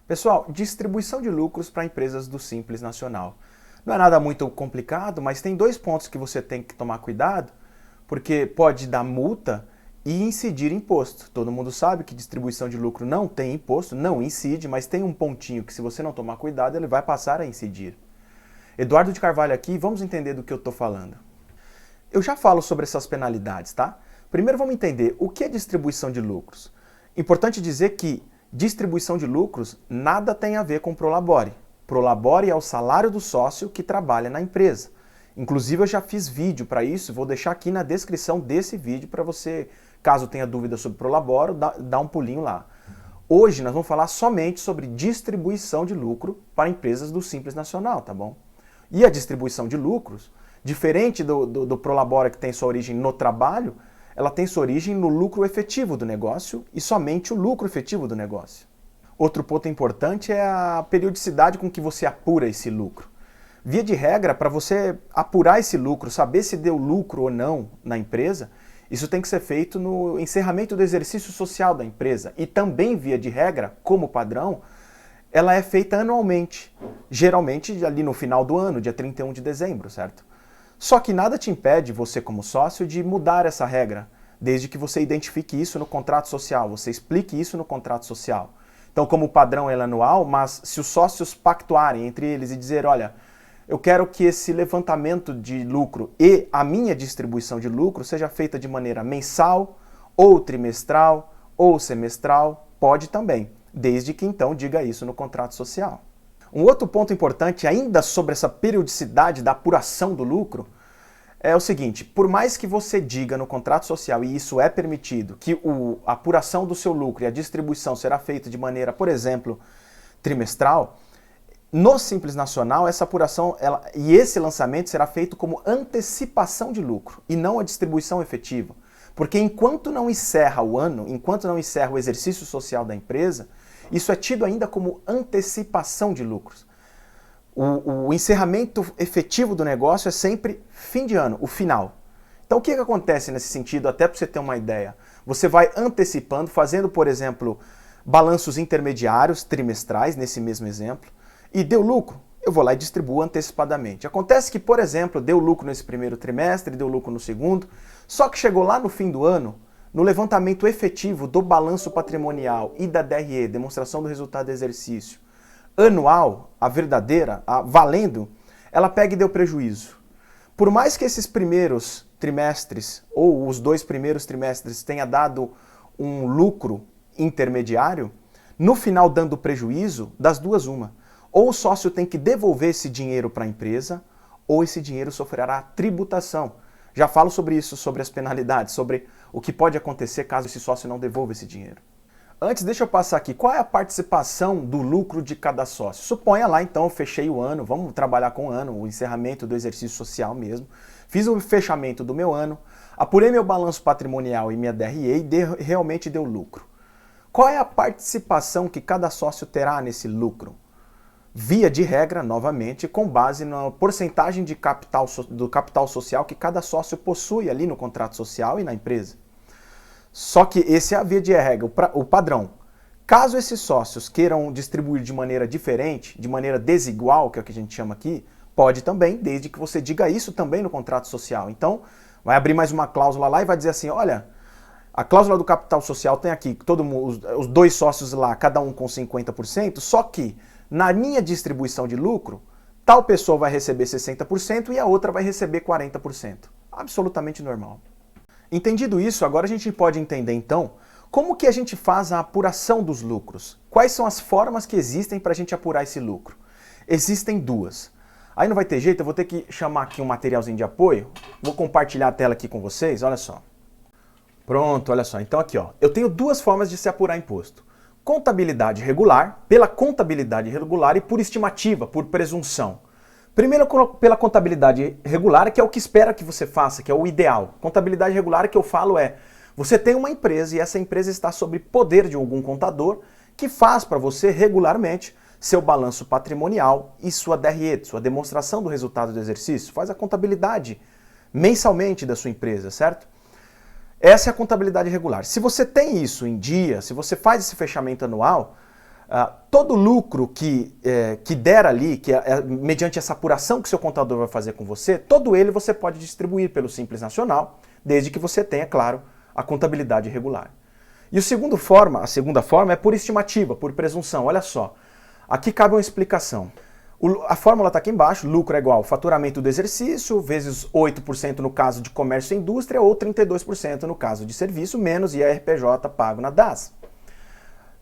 Pessoal, distribuição de lucros para empresas do Simples Nacional. Não é nada muito complicado, mas tem dois pontos que você tem que tomar cuidado, porque pode dar multa e incidir imposto. Todo mundo sabe que distribuição de lucro não tem imposto, não incide, mas tem um pontinho que se você não tomar cuidado, ele vai passar a incidir. Eduardo de Carvalho aqui, vamos entender do que eu estou falando. Eu já falo sobre essas penalidades, tá? Primeiro vamos entender o que é distribuição de lucros. Importante dizer que distribuição de lucros nada tem a ver com prolabore. Prolabore é o salário do sócio que trabalha na empresa. Inclusive eu já fiz vídeo para isso, vou deixar aqui na descrição desse vídeo para você, caso tenha dúvida sobre prolabore, dá um pulinho lá. Hoje nós vamos falar somente sobre distribuição de lucro para empresas do Simples Nacional, tá bom? E a distribuição de lucros, diferente do prolabore que tem sua origem no trabalho, ela tem sua origem no lucro efetivo do negócio e somente o lucro efetivo do negócio. Outro ponto importante é a periodicidade com que você apura esse lucro. Via de regra, para você apurar esse lucro, saber se deu lucro ou não na empresa, isso tem que ser feito no encerramento do exercício social da empresa. E também, via de regra, como padrão, ela é feita anualmente, geralmente ali no final do ano, dia 31 de dezembro, certo? Só que nada te impede, você como sócio, de mudar essa regra, desde que você identifique isso no contrato social, você explique isso no contrato social. Então, como o padrão é anual, mas se os sócios pactuarem entre eles e dizer, olha, eu quero que esse levantamento de lucro e a minha distribuição de lucro seja feita de maneira mensal, ou trimestral, ou semestral, pode também, desde que então diga isso no contrato social. Um outro ponto importante ainda sobre essa periodicidade da apuração do lucro é o seguinte, por mais que você diga no contrato social, e isso é permitido, que a apuração do seu lucro e a distribuição será feita de maneira, por exemplo, trimestral, no Simples Nacional essa apuração e esse lançamento será feito como antecipação de lucro e não a distribuição efetiva. Porque enquanto não encerra o ano, enquanto não encerra o exercício social da empresa, isso é tido ainda como antecipação de lucros. O encerramento efetivo do negócio é sempre fim de ano, o final. Então o que acontece nesse sentido, até para você ter uma ideia? Você vai antecipando, fazendo, por exemplo, balanços intermediários trimestrais, nesse mesmo exemplo, e deu lucro, eu vou lá e distribuo antecipadamente. Acontece que, por exemplo, deu lucro nesse primeiro trimestre, deu lucro no segundo, só que chegou lá no fim do ano, no levantamento efetivo do balanço patrimonial e da DRE, demonstração do resultado do exercício, anual, a verdadeira, a valendo, ela pega e deu prejuízo. Por mais que esses primeiros trimestres, ou os 2 primeiros trimestres, tenha dado um lucro intermediário, no final dando prejuízo, das duas uma. Ou o sócio tem que devolver esse dinheiro para a empresa, ou esse dinheiro sofrerá tributação. Já falo sobre isso, sobre as penalidades, sobre o que pode acontecer caso esse sócio não devolva esse dinheiro. Antes, deixa eu passar aqui, qual é a participação do lucro de cada sócio? Suponha lá, então, eu fechei o ano, vamos trabalhar com o ano, o encerramento do exercício social mesmo. Fiz o fechamento do meu ano, apurei meu balanço patrimonial e minha DRE e realmente deu lucro. Qual é a participação que cada sócio terá nesse lucro? Via de regra, novamente, com base na porcentagem de do capital social que cada sócio possui ali no contrato social e na empresa. Só que esse é a via de regra, o padrão. Caso esses sócios queiram distribuir de maneira diferente, de maneira desigual, que é o que a gente chama aqui, pode também, desde que você diga isso também no contrato social. Então, vai abrir mais uma cláusula lá e vai dizer assim, olha, a cláusula do capital social tem aqui, os 2 sócios lá, cada um com 50%, só que na minha distribuição de lucro, tal pessoa vai receber 60% e a outra vai receber 40%. Absolutamente normal. Entendido isso, agora a gente pode entender então como que a gente faz a apuração dos lucros. Quais são as formas que existem para a gente apurar esse lucro? Existem 2. Aí não vai ter jeito, eu vou ter que chamar aqui um materialzinho de apoio. Vou compartilhar a tela aqui com vocês, olha só. Pronto, olha só. Então aqui, ó, eu tenho 2 formas de se apurar imposto. Contabilidade regular, pela contabilidade regular e por estimativa, por presunção. Primeiro pela contabilidade regular, que é o que espera que você faça, que é o ideal. Contabilidade regular que eu falo é, você tem uma empresa e essa empresa está sob poder de algum contador que faz para você regularmente seu balanço patrimonial e sua DRE, sua demonstração do resultado do exercício. Faz a contabilidade mensalmente da sua empresa, certo? Essa é a contabilidade regular. Se você tem isso em dia, se você faz esse fechamento anual, todo lucro que der ali, mediante essa apuração que seu contador vai fazer com você, todo ele você pode distribuir pelo Simples Nacional, desde que você tenha, claro, a contabilidade regular. E a segunda forma é por estimativa, por presunção. Olha só, aqui cabe uma explicação. A fórmula está aqui embaixo, lucro é igual ao faturamento do exercício, vezes 8% no caso de comércio e indústria, ou 32% no caso de serviço, menos IRPJ pago na DAS.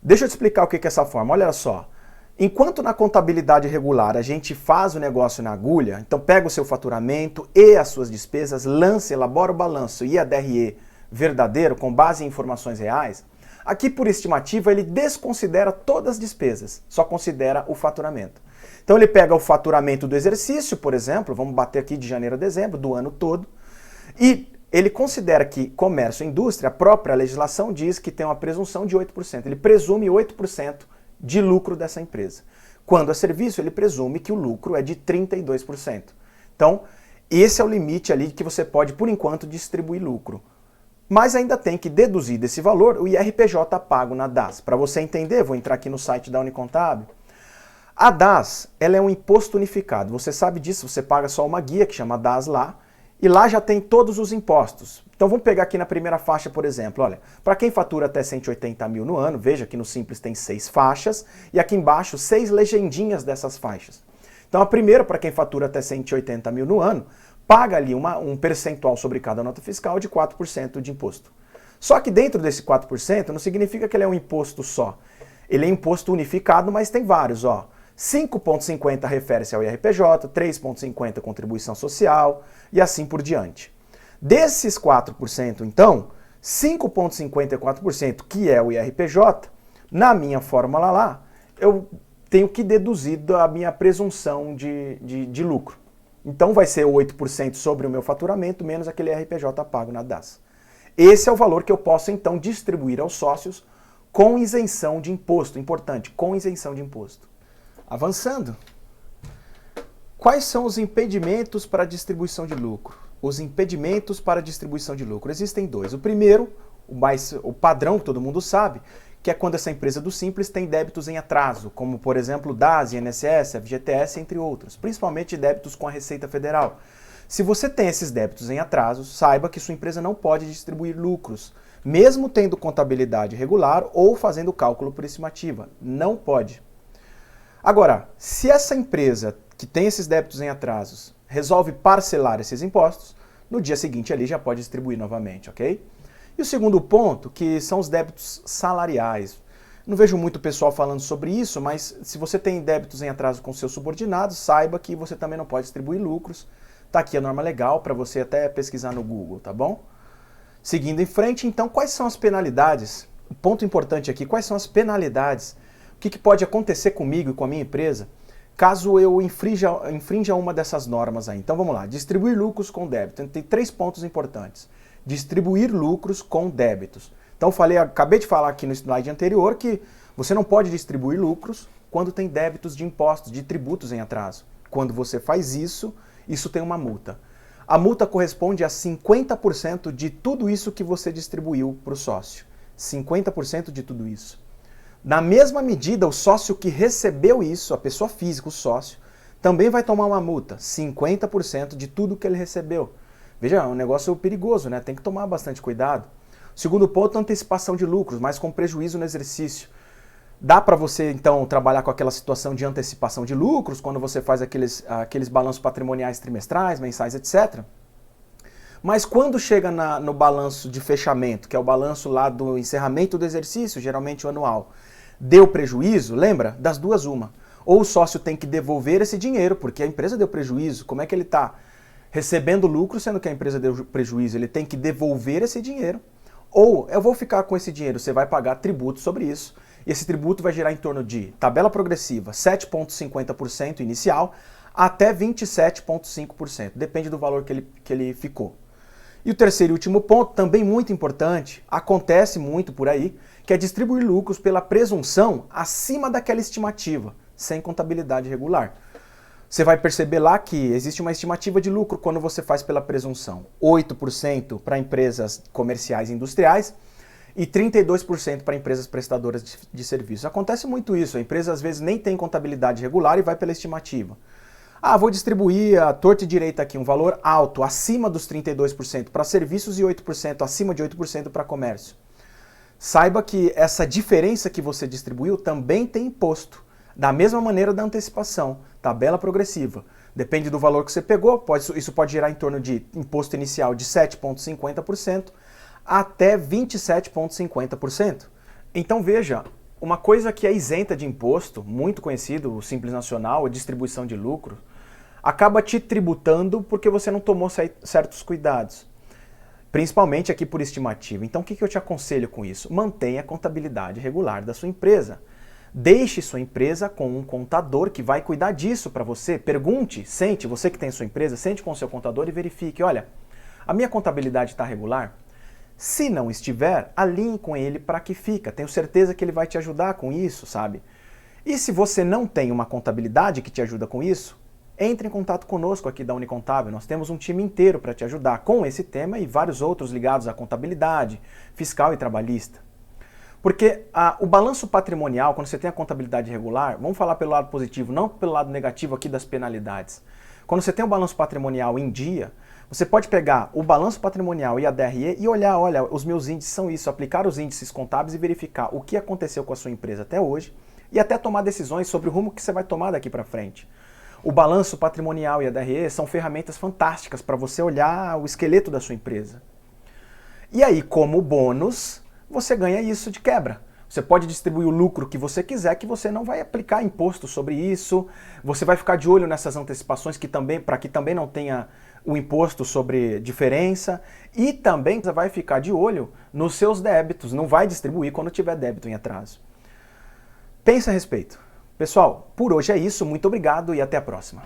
Deixa eu te explicar o que é essa fórmula. Olha só, enquanto na contabilidade regular a gente faz o negócio na agulha, então pega o seu faturamento e as suas despesas, lança, elabora o balanço e a DRE verdadeiro, com base em informações reais, aqui por estimativa ele desconsidera todas as despesas, só considera o faturamento. Então ele pega o faturamento do exercício, por exemplo, vamos bater aqui de janeiro a dezembro, do ano todo, e ele considera que comércio e indústria, a própria legislação diz que tem uma presunção de 8%. Ele presume 8% de lucro dessa empresa. Quando é serviço, ele presume que o lucro é de 32%. Então, esse é o limite ali que você pode, por enquanto, distribuir lucro. Mas ainda tem que deduzir desse valor o IRPJ pago na DAS. Para você entender, vou entrar aqui no site da Unicontábil. A DAS, ela é um imposto unificado. Você sabe disso, você paga só uma guia que chama DAS lá, e lá já tem todos os impostos. Então vamos pegar aqui na primeira faixa, por exemplo. Olha, para quem fatura até 180 mil no ano, veja que no Simples tem 6 faixas, e aqui embaixo 6 legendinhas dessas faixas. Então a primeira, para quem fatura até 180 mil no ano, paga ali um percentual sobre cada nota fiscal de 4% de imposto. Só que dentro desse 4% não significa que ele é um imposto só. Ele é imposto unificado, mas tem vários, ó. 5,50 refere-se ao IRPJ, 3,50 contribuição social e assim por diante. Desses 4%, então, 5,54%, que é o IRPJ, na minha fórmula lá, eu tenho que deduzir da minha presunção de lucro. Então vai ser 8% sobre o meu faturamento, menos aquele IRPJ pago na DAS. Esse é o valor que eu posso, então, distribuir aos sócios com isenção de imposto. Importante, com isenção de imposto. Avançando. Quais são os impedimentos para a distribuição de lucro? Os impedimentos para a distribuição de lucro. Existem dois. O primeiro, o padrão que todo mundo sabe, que é quando essa empresa do Simples tem débitos em atraso, como, por exemplo, DAS, INSS, FGTS, entre outros, principalmente débitos com a Receita Federal. Se você tem esses débitos em atraso, saiba que sua empresa não pode distribuir lucros, mesmo tendo contabilidade regular ou fazendo cálculo por estimativa. Não pode. Agora, se essa empresa que tem esses débitos em atrasos resolve parcelar esses impostos, no dia seguinte ali já pode distribuir novamente, ok? E o segundo ponto, que são os débitos salariais. Não vejo muito pessoal falando sobre isso, mas se você tem débitos em atraso com seus subordinados, saiba que você também não pode distribuir lucros. Tá aqui a norma legal para você até pesquisar no Google, tá bom? Seguindo em frente, então, quais são as penalidades? O ponto importante aqui, quais são as penalidades? O que pode acontecer comigo e com a minha empresa caso eu infrinja uma dessas normas aí? Então vamos lá, distribuir lucros com débito. Tem 3 pontos importantes. Distribuir lucros com débitos. Então acabei de falar aqui no slide anterior que você não pode distribuir lucros quando tem débitos de impostos, de tributos em atraso. Quando você faz isso, isso tem uma multa. A multa corresponde a 50% de tudo isso que você distribuiu para o sócio. 50% de tudo isso. Na mesma medida, o sócio que recebeu isso, a pessoa física, o sócio, também vai tomar uma multa, 50% de tudo que ele recebeu. Veja, é um negócio perigoso, né? Tem que tomar bastante cuidado. Segundo ponto, antecipação de lucros, mas com prejuízo no exercício. Dá para você, então, trabalhar com aquela situação de antecipação de lucros, quando você faz aqueles balanços patrimoniais trimestrais, mensais, etc. Mas quando chega no balanço de fechamento, que é o balanço lá do encerramento do exercício, geralmente o anual, deu prejuízo, lembra? Das duas uma. Ou o sócio tem que devolver esse dinheiro, porque a empresa deu prejuízo. Como é que ele está recebendo lucro, sendo que a empresa deu prejuízo? Ele tem que devolver esse dinheiro. Ou eu vou ficar com esse dinheiro, você vai pagar tributo sobre isso. E esse tributo vai gerar em torno de tabela progressiva, 7,50% inicial, até 27,5%. Depende do valor que ele ficou. E o terceiro e último ponto, também muito importante, acontece muito por aí, que é distribuir lucros pela presunção acima daquela estimativa, sem contabilidade regular. Você vai perceber lá que existe uma estimativa de lucro quando você faz pela presunção. 8% para empresas comerciais e industriais e 32% para empresas prestadoras de serviços. Acontece muito isso, a empresa às vezes nem tem contabilidade regular e vai pela estimativa. Ah, vou distribuir a torta e direita aqui, um valor alto, acima dos 32% para serviços e 8%, acima de 8% para comércio. Saiba que essa diferença que você distribuiu também tem imposto, da mesma maneira da antecipação, tabela progressiva. Depende do valor que você pegou, isso pode gerar em torno de imposto inicial de 7,50% até 27,50%. Então veja, uma coisa que é isenta de imposto, muito conhecido, o Simples Nacional, a distribuição de lucro, acaba te tributando porque você não tomou certos cuidados. Principalmente aqui por estimativa. Então o que eu te aconselho com isso? Mantenha a contabilidade regular da sua empresa. Deixe sua empresa com um contador que vai cuidar disso para você. Pergunte, sente, você que tem sua empresa, sente com o seu contador e verifique, olha, a minha contabilidade está regular? Se não estiver, alinhe com ele para que fica. Tenho certeza que ele vai te ajudar com isso, sabe? E se você não tem uma contabilidade que te ajuda com isso, entre em contato conosco aqui da Unicontábil. Nós temos um time inteiro para te ajudar com esse tema e vários outros ligados à contabilidade, fiscal e trabalhista. Porque o balanço patrimonial, quando você tem a contabilidade regular, vamos falar pelo lado positivo, não pelo lado negativo aqui das penalidades. Quando você tem o balanço patrimonial em dia, você pode pegar o balanço patrimonial e a DRE e olhar, olha, os meus índices são isso, aplicar os índices contábeis e verificar o que aconteceu com a sua empresa até hoje e até tomar decisões sobre o rumo que você vai tomar daqui para frente. O balanço patrimonial e a DRE são ferramentas fantásticas para você olhar o esqueleto da sua empresa. E aí, como bônus, você ganha isso de quebra. Você pode distribuir o lucro que você quiser, que você não vai aplicar imposto sobre isso. Você vai ficar de olho nessas antecipações para que também não tenha o imposto sobre diferença. E também você vai ficar de olho nos seus débitos. Não vai distribuir quando tiver débito em atraso. Pense a respeito. Pessoal, por hoje é isso. Muito obrigado e até a próxima.